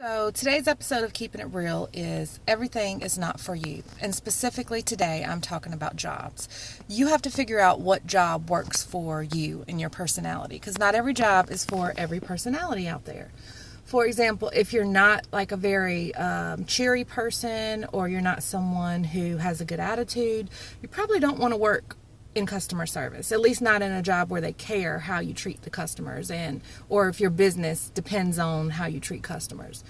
So today's episode of Keeping It Real is everything is not for you. And specifically today, I'm talking about jobs. You have to figure out what job works for you and your personality, because not every job is for every personality out there. For example, if you're not like a very cheery person, or you're not someone who has a good attitude, you probably don't want to work in customer service, at least not in a job where they care how you treat the customers, and or if your business depends on how you treat customers.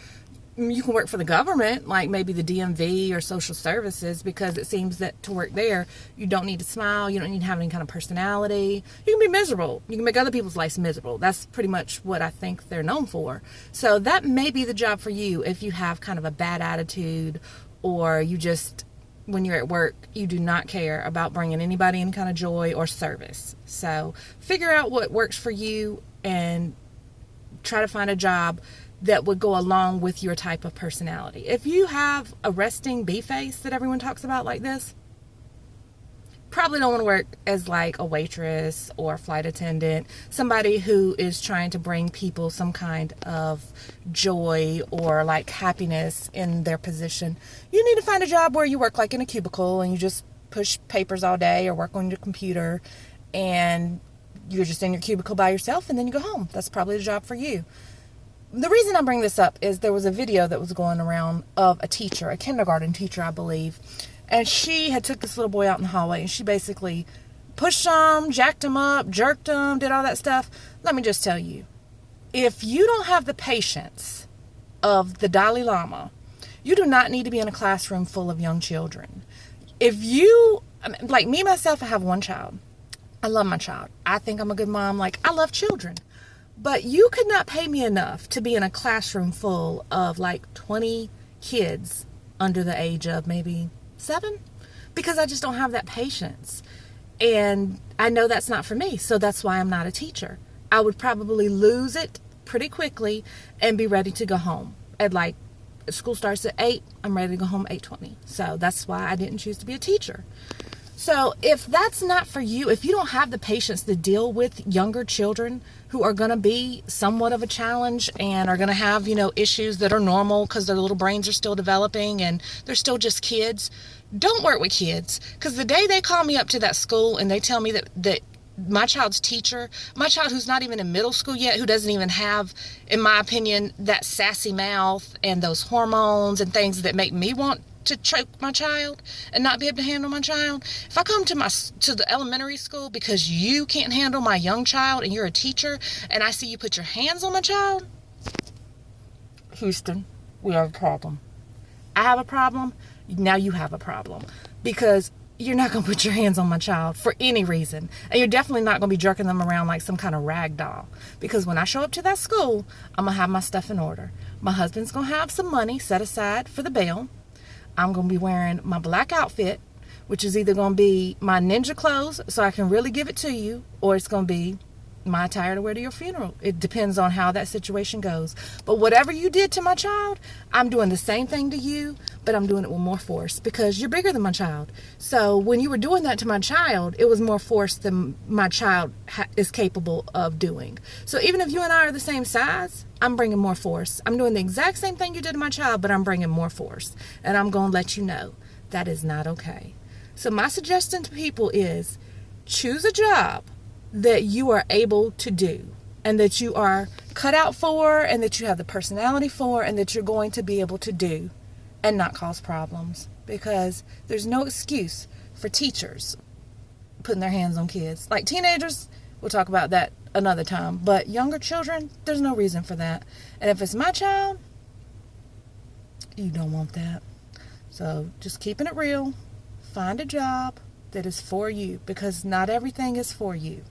You can work for the government, like maybe the DMV or social services, because it seems that to work there you don't need to smile, you don't need to have any kind of personality. You can be miserable, you can make other people's lives miserable. That's pretty much what I think they're known for. So that may be the job for you if you have kind of a bad attitude, or you just, when you're at work, you do not care about bringing anybody any kind of joy or service. So figure out what works for you and try to find a job that would go along with your type of personality. If you have a resting bee face that everyone talks about like this, probably don't want to work as like a waitress or a flight attendant, somebody who is trying to bring people some kind of joy or like happiness in their position. You need to find a job where you work like in a cubicle and you just push papers all day or work on your computer and you're just in your cubicle by yourself and then you go home. That's probably the job for you. The reason I bring this up is there was a video that was going around of a teacher, a kindergarten teacher, I believe, and she had took this little boy out in the hallway and she basically pushed him, jacked him up, jerked him, did all that stuff. Let me just tell you, if you don't have the patience of the Dalai Lama, you do not need to be in a classroom full of young children. If you, like me, myself, I have one child. I love my child. I think I'm a good mom. Like, I love children. But you could not pay me enough to be in a classroom full of like 20 kids under the age of maybe 7, because I just don't have that patience. And I know that's not for me, so that's why I'm not a teacher. I would probably lose it pretty quickly and be ready to go home. At like, school starts at 8, I'm ready to go home at 8:20. So that's why I didn't choose to be a teacher. So if that's not for you, if you don't have the patience to deal with younger children who are going to be somewhat of a challenge and are going to have, issues that are normal because their little brains are still developing and they're still just kids, don't work with kids. Because the day they call me up to that school and they tell me that my child's teacher, my child who's not even in middle school yet, who doesn't even have, in my opinion, that sassy mouth and those hormones and things that make me want to choke my child and not be able to handle my child. If I come to the elementary school because you can't handle my young child and you're a teacher and I see you put your hands on my child, Houston, we have a problem. I have a problem. Now you have a problem, because you're not going to put your hands on my child for any reason. And you're definitely not going to be jerking them around like some kind of rag doll. Because when I show up to that school, I'm going to have my stuff in order. My husband's going to have some money set aside for the bail. I'm going to be wearing my black outfit, which is either going to be my ninja clothes so I can really give it to you, or it's going to be my attire to wear to your funeral. It depends on how that situation goes. But whatever you did to my child, I'm doing the same thing to you, but I'm doing it with more force because you're bigger than my child. So when you were doing that to my child, it was more force than my child is capable of doing. So even if you and I are the same size, I'm bringing more force. I'm doing the exact same thing you did to my child, but I'm bringing more force. And I'm going to let you know that is not okay. So my suggestion to people is choose a job that you are able to do and that you are cut out for and that you have the personality for and that you're going to be able to do and not cause problems, because there's no excuse for teachers putting their hands on kids. Like teenagers, we'll talk about that another time, but younger children, there's no reason for that. And if it's my child, you don't want that. So just keeping it real, find a job that is for you, because not everything is for you.